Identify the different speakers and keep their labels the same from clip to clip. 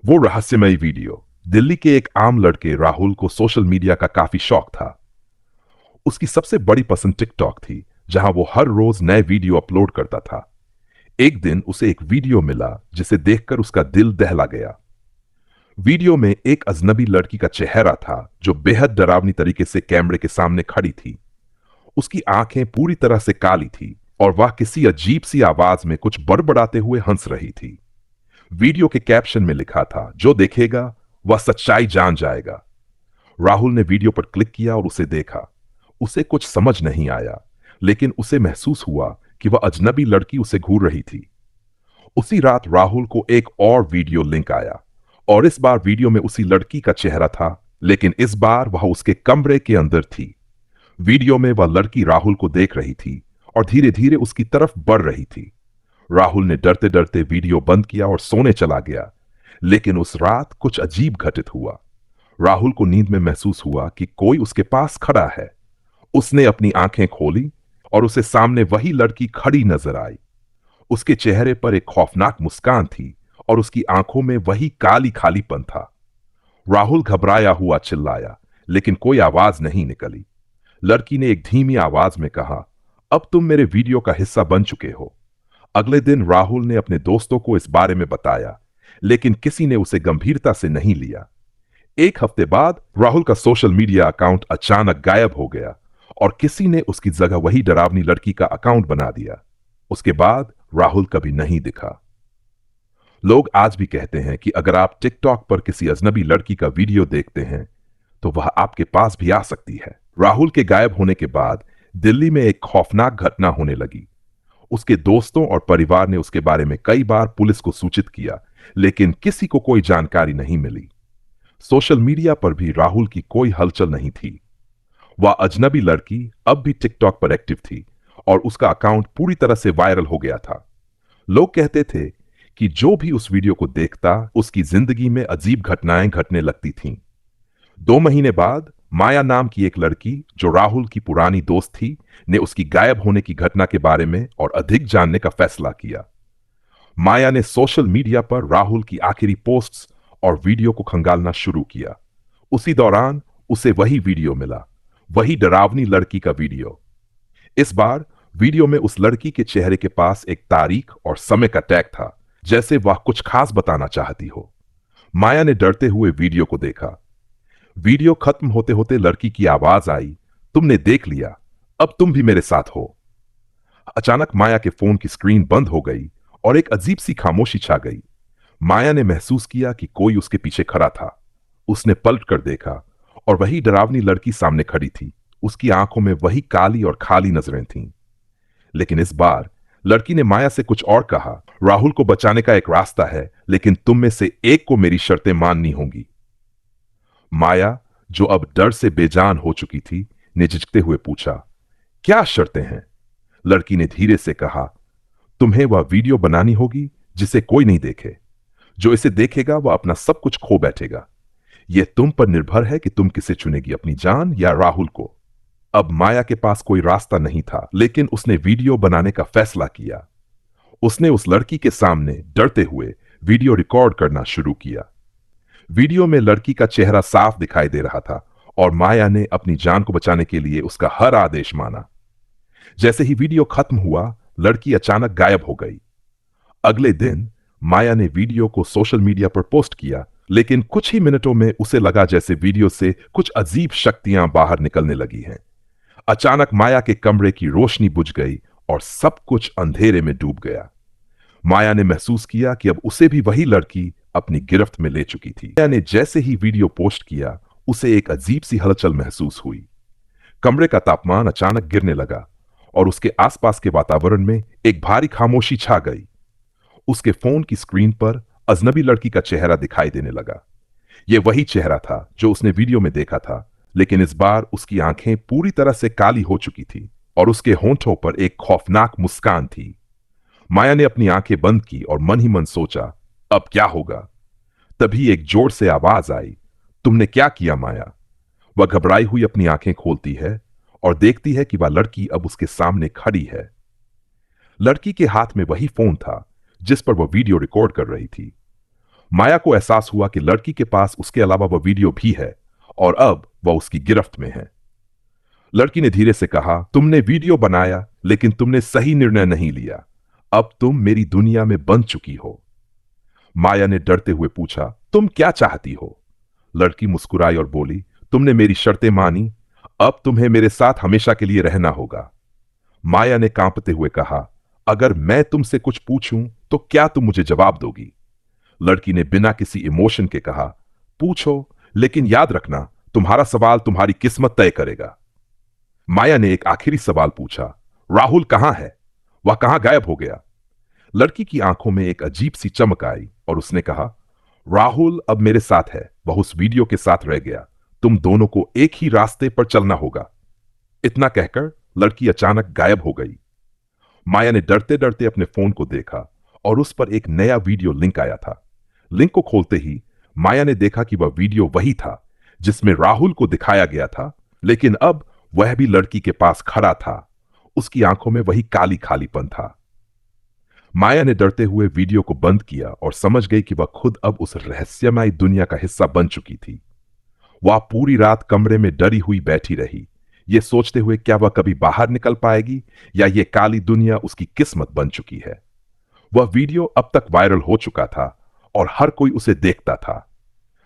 Speaker 1: वो रहस्यमयी वीडियो। दिल्ली के एक आम लड़के राहुल को सोशल मीडिया का काफी शौक था। उसकी सबसे बड़ी पसंद टिकटॉक थी, जहां वो हर रोज नए वीडियो अपलोड करता था। एक दिन उसे एक वीडियो मिला जिसे देखकर उसका दिल दहला गया। वीडियो में एक अजनबी लड़की का चेहरा था जो बेहद डरावनी तरीके से कैमरे के सामने खड़ी थी। उसकी आंखें पूरी तरह से काली थी और वह किसी अजीब सी आवाज में कुछ बड़बड़ाते हुए हंस रही थी। वीडियो के कैप्शन में लिखा था, जो देखेगा वह सच्चाई जान जाएगा। राहुल ने वीडियो पर क्लिक किया और उसे देखा। उसे कुछ समझ नहीं आया, लेकिन उसे महसूस हुआ कि वह अजनबी लड़की उसे घूर रही थी। उसी रात राहुल को एक और वीडियो लिंक आया और इस बार वीडियो में उसी लड़की का चेहरा था, लेकिन इस बार वह उसके कमरे के अंदर थी। वीडियो में वह लड़की राहुल को देख रही थी और धीरे धीरे उसकी तरफ बढ़ रही थी। राहुल ने डरते डरते वीडियो बंद किया और सोने चला गया, लेकिन उस रात कुछ अजीब घटित हुआ। राहुल को नींद में महसूस हुआ कि कोई उसके पास खड़ा है। उसने अपनी आंखें खोली और उसे सामने वही लड़की खड़ी नजर आई। उसके चेहरे पर एक खौफनाक मुस्कान थी और उसकी आंखों में वही काली खालीपन था। राहुल घबराया हुआ चिल्लाया, लेकिन कोई आवाज नहीं निकली। लड़की ने एक धीमी आवाज में कहा, अब तुम मेरे वीडियो का हिस्सा बन चुके हो। अगले दिन राहुल ने अपने दोस्तों को इस बारे में बताया, लेकिन किसी ने उसे गंभीरता से नहीं लिया। एक हफ्ते बाद राहुल का सोशल मीडिया अकाउंट अचानक गायब हो गया और किसी ने उसकी जगह वही डरावनी लड़की का अकाउंट बना दिया। उसके बाद राहुल कभी नहीं दिखा। लोग आज भी कहते हैं कि अगर आप टिकटॉक पर किसी अजनबी लड़की का वीडियो देखते हैं तो वह आपके पास भी आ सकती है। राहुल के गायब होने के बाद दिल्ली में एक खौफनाक घटना होने लगी। उसके दोस्तों और परिवार ने उसके बारे में कई बार पुलिस को सूचित किया, लेकिन किसी को कोई जानकारी नहीं मिली। सोशल मीडिया पर भी राहुल की कोई हलचल नहीं थी। वह अजनबी लड़की अब भी टिकटॉक पर एक्टिव थी और उसका अकाउंट पूरी तरह से वायरल हो गया था। लोग कहते थे कि जो भी उस वीडियो को देखता, उसकी जिंदगी में अजीब घटनाएं घटने लगती थीं। 2 महीने बाद माया नाम की एक लड़की, जो राहुल की पुरानी दोस्त थी, ने उसकी गायब होने की घटना के बारे में और अधिक जानने का फैसला किया। माया ने सोशल मीडिया पर राहुल की आखिरी पोस्ट्स और वीडियो को खंगालना शुरू किया। उसी दौरान उसे वही वीडियो मिला, वही डरावनी लड़की का वीडियो। इस बार वीडियो में उस लड़की के चेहरे के पास एक तारीख और समय का टैग था, जैसे वह कुछ खास बताना चाहती हो। माया ने डरते हुए वीडियो को देखा। वीडियो खत्म होते होते लड़की की आवाज आई, तुमने देख लिया, अब तुम भी मेरे साथ हो। अचानक माया के फोन की स्क्रीन बंद हो गई और एक अजीब सी खामोशी छा गई। माया ने महसूस किया कि कोई उसके पीछे खड़ा था। उसने पलट कर देखा और वही डरावनी लड़की सामने खड़ी थी। उसकी आंखों में वही काली और खाली नजरें थीं। लेकिन इस बार लड़की ने माया से कुछ और कहा, राहुल को बचाने का एक रास्ता है, लेकिन तुम में से एक को मेरी शर्तें माननी होंगी। माया, जो अब डर से बेजान हो चुकी थी, ने झिझकते हुए पूछा, क्या शर्तें हैं? लड़की ने धीरे से कहा, तुम्हें वह वीडियो बनानी होगी जिसे कोई नहीं देखे। जो इसे देखेगा वह अपना सब कुछ खो बैठेगा। यह तुम पर निर्भर है कि तुम किसे चुनेगी, अपनी जान या राहुल को। अब माया के पास कोई रास्ता नहीं था, लेकिन उसने वीडियो बनाने का फैसला किया। उसने उस लड़की के सामने डरते हुए वीडियो रिकॉर्ड करना शुरू किया। वीडियो में लड़की का चेहरा साफ दिखाई दे रहा था और माया ने अपनी जान को बचाने के लिए उसका हर आदेश माना। जैसे ही वीडियो खत्म हुआ, लड़की अचानक गायब हो गई। अगले दिन माया ने वीडियो को सोशल मीडिया पर पोस्ट किया, लेकिन कुछ ही मिनटों में उसे लगा जैसे वीडियो से कुछ अजीब शक्तियां बाहर निकलने लगी हैं। अचानक माया के कमरे की रोशनी बुझ गई और सब कुछ अंधेरे में डूब गया। माया ने महसूस किया कि अब उसे भी वही लड़की अपनी गिरफ्त में ले चुकी थी। माया ने जैसे ही वीडियो पोस्ट किया, उसे एक अजीब सी हलचल महसूस हुई। कमरे का तापमान अचानक गिरने लगा और उसके आसपास के वातावरण में एक भारी खामोशी छा गई। उसके फोन की स्क्रीन पर अजनबी लड़की का चेहरा दिखाई देने लगा। यह वही चेहरा था जो उसने वीडियो में देखा था, लेकिन इस बार उसकी आंखें पूरी तरह से काली हो चुकी थी और उसके होंठों पर एक खौफनाक मुस्कान थी। माया ने अपनी आंखें बंद की और मन ही मन सोचा, अब क्या होगा? तभी एक जोर से आवाज आई, तुमने क्या किया माया? वह घबराई हुई अपनी आंखें खोलती है और देखती है कि वह लड़की अब उसके सामने खड़ी है। लड़की के हाथ में वही फोन था जिस पर वह वीडियो रिकॉर्ड कर रही थी। माया को एहसास हुआ कि लड़की के पास उसके अलावा वह वीडियो भी है और अब वह उसकी गिरफ्त में है। लड़की ने धीरे से कहा, तुमने वीडियो बनाया लेकिन तुमने सही निर्णय नहीं लिया। अब तुम मेरी दुनिया में बंध चुकी हो। माया ने डरते हुए पूछा, तुम क्या चाहती हो? लड़की मुस्कुराई और बोली, तुमने मेरी शर्तें मानी, अब तुम्हें मेरे साथ हमेशा के लिए रहना होगा। माया ने कांपते हुए कहा, अगर मैं तुमसे कुछ पूछूं तो क्या तुम मुझे जवाब दोगी? लड़की ने बिना किसी इमोशन के कहा, पूछो, लेकिन याद रखना तुम्हारा सवाल तुम्हारी किस्मत तय करेगा। माया ने एक आखिरी सवाल पूछा, राहुल कहां है? वह कहां गायब हो गया? लड़की की आंखों में एक अजीब सी चमक आई और उसने कहा, राहुल अब मेरे साथ है, वह उस वीडियो के साथ रह गया। तुम दोनों को एक ही रास्ते पर चलना होगा। इतना कहकर लड़की अचानक गायब हो गई। माया ने डरते डरते अपने फोन को देखा और उस पर एक नया वीडियो लिंक आया था। लिंक को खोलते ही माया ने देखा कि वह वीडियो वही था जिसमें राहुल को दिखाया गया था, लेकिन अब वह भी लड़की के पास खड़ा था। उसकी आंखों में वही काली खालीपन था। माया ने डरते हुए वीडियो को बंद किया और समझ गई कि वह खुद अब उस रहस्यमय दुनिया का हिस्सा बन चुकी थी। वह पूरी रात कमरे में डरी हुई बैठी रही, ये सोचते हुए क्या वह कभी बाहर निकल पाएगी या ये काली दुनिया उसकी किस्मत बन चुकी है। वह वीडियो अब तक वायरल हो चुका था और हर कोई उसे देखता था,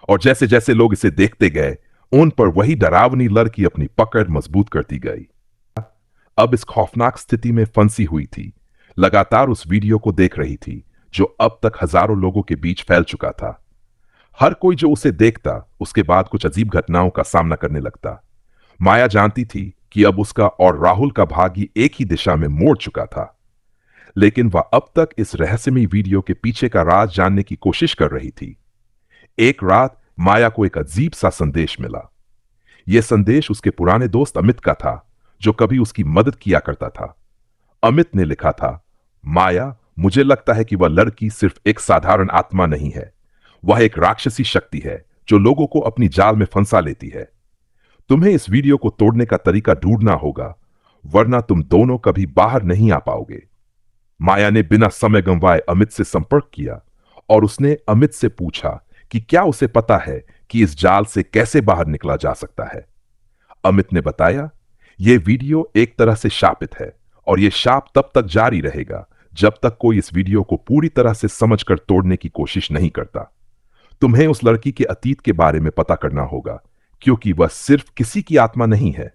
Speaker 1: और जैसे जैसे लोग इसे देखते गए उन पर वही डरावनी लड़की अपनी पकड़ मजबूत करती गई। अब इस खौफनाक स्थिति में फंसी हुई थी, लगातार उस वीडियो को देख रही थी जो अब तक हजारों लोगों के बीच फैल चुका था। हर कोई जो उसे देखता उसके बाद कुछ अजीब घटनाओं का सामना करने लगता। माया जानती थी कि अब उसका और राहुल का भाग्य एक ही दिशा में मोड़ चुका था, लेकिन वह अब तक इस रहस्यमयी वीडियो के पीछे का राज जानने की कोशिश कर रही थी। एक रात माया को एक अजीब सा संदेश मिला। यह संदेश उसके पुराने दोस्त अमित का था, जो कभी उसकी मदद किया करता था। अमित ने लिखा था, माया, मुझे लगता है कि वह लड़की सिर्फ एक साधारण आत्मा नहीं है, वह एक राक्षसी शक्ति है जो लोगों को अपनी जाल में फंसा लेती है। तुम्हें इस वीडियो को तोड़ने का तरीका ढूंढना होगा, वरना तुम दोनों कभी बाहर नहीं आ पाओगे। माया ने बिना समय गंवाए अमित से संपर्क किया और उसने अमित से पूछा कि क्या उसे पता है कि इस जाल से कैसे बाहर निकला जा सकता है। अमित ने बताया, यह वीडियो एक तरह से शापित है और यह शाप तब तक जारी रहेगा जब तक कोई इस वीडियो को पूरी तरह से समझकर तोड़ने की कोशिश नहीं करता। तुम्हें उस लड़की के अतीत के बारे में पता करना होगा, क्योंकि वह सिर्फ किसी की आत्मा नहीं है,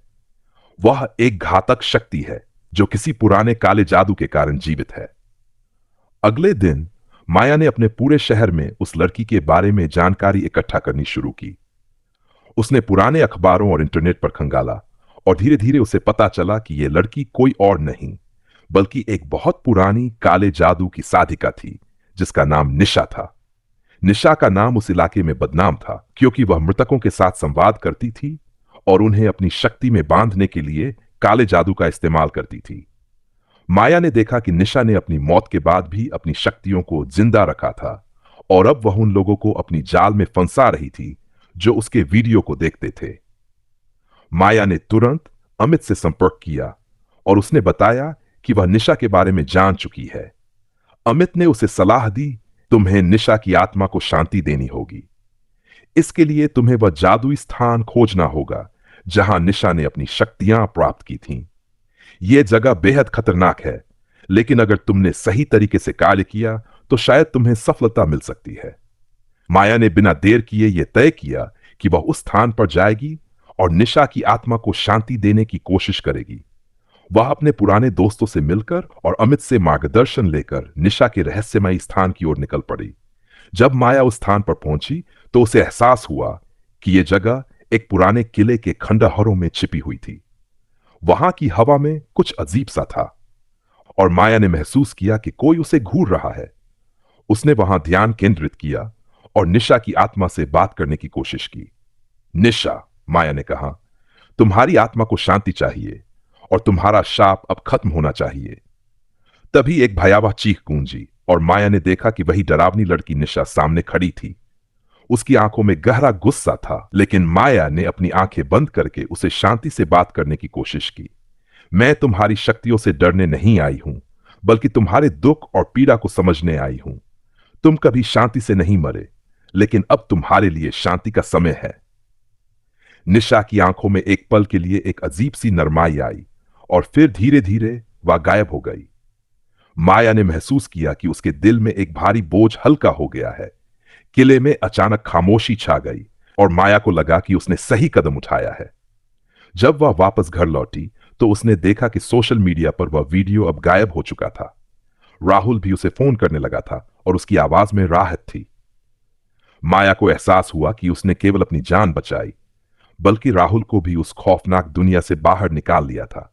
Speaker 1: वह एक घातक शक्ति है जो किसी पुराने काले जादू के कारण जीवित है। अगले दिन माया ने अपने पूरे शहर में उस लड़की के बारे में जानकारी इकट्ठा करनी शुरू की। उसने पुराने अखबारों और इंटरनेट पर खंगाला और धीरे धीरे उसे पता चला कि यह लड़की कोई और नहीं बल्कि एक बहुत पुरानी काले जादू की साधिका थी जिसका नाम निशा था। निशा का नाम उस इलाके में बदनाम था क्योंकि वह मृतकों के साथ संवाद करती थी और उन्हें अपनी शक्ति में बांधने के लिए काले जादू का इस्तेमाल करती थी। माया ने देखा कि निशा ने अपनी मौत के बाद भी अपनी शक्तियों को जिंदा रखा था और अब वह उन लोगों को अपनी जाल में फंसा रही थी जो उसके वीडियो को देखते थे। माया ने तुरंत अमित से संपर्क किया और उसने बताया कि वह निशा के बारे में जान चुकी है। अमित ने उसे सलाह दी, तुम्हें निशा की आत्मा को शांति देनी होगी। इसके लिए तुम्हें वह जादुई स्थान खोजना होगा जहां निशा ने अपनी शक्तियां प्राप्त की थीं। यह जगह बेहद खतरनाक है, लेकिन अगर तुमने सही तरीके से कार्य किया तो शायद तुम्हें सफलता मिल सकती है। माया ने बिना देर किए यह तय किया कि वह उस स्थान पर जाएगी और निशा की आत्मा को शांति देने की कोशिश करेगी। वह अपने पुराने दोस्तों से मिलकर और अमित से मार्गदर्शन लेकर निशा के रहस्यमयी स्थान की ओर निकल पड़ी। जब माया उस स्थान पर पहुंची तो उसे एहसास हुआ कि यह जगह एक पुराने किले के खंडहरों में छिपी हुई थी। वहां की हवा में कुछ अजीब सा था और माया ने महसूस किया कि कोई उसे घूर रहा है। उसने वहां ध्यान केंद्रित किया और निशा की आत्मा से बात करने की कोशिश की। निशा, माया ने कहा, तुम्हारी आत्मा को शांति चाहिए और तुम्हारा शाप अब खत्म होना चाहिए। तभी एक भयावह चीख गूंजी और माया ने देखा कि वही डरावनी लड़की निशा सामने खड़ी थी। उसकी आंखों में गहरा गुस्सा था, लेकिन माया ने अपनी आंखें बंद करके उसे शांति से बात करने की कोशिश की। मैं तुम्हारी शक्तियों से डरने नहीं आई हूं, बल्कि तुम्हारे दुख और पीड़ा को समझने आई हूं। तुम कभी शांति से नहीं मरे, लेकिन अब तुम्हारे लिए शांति का समय है। निशा की आंखों में एक पल के लिए एक अजीब सी नरमाई आई और फिर धीरे धीरे वह गायब हो गई। माया ने महसूस किया कि उसके दिल में एक भारी बोझ हल्का हो गया है। किले में अचानक खामोशी छा गई और माया को लगा कि उसने सही कदम उठाया है। जब वह वापस घर लौटी तो उसने देखा कि सोशल मीडिया पर वह वीडियो अब गायब हो चुका था। राहुल भी उसे फोन करने लगा था और उसकी आवाज में राहत थी। माया को एहसास हुआ कि उसने केवल अपनी जान बचाई, बल्कि राहुल को भी उस खौफनाक दुनिया से बाहर निकाल लिया था।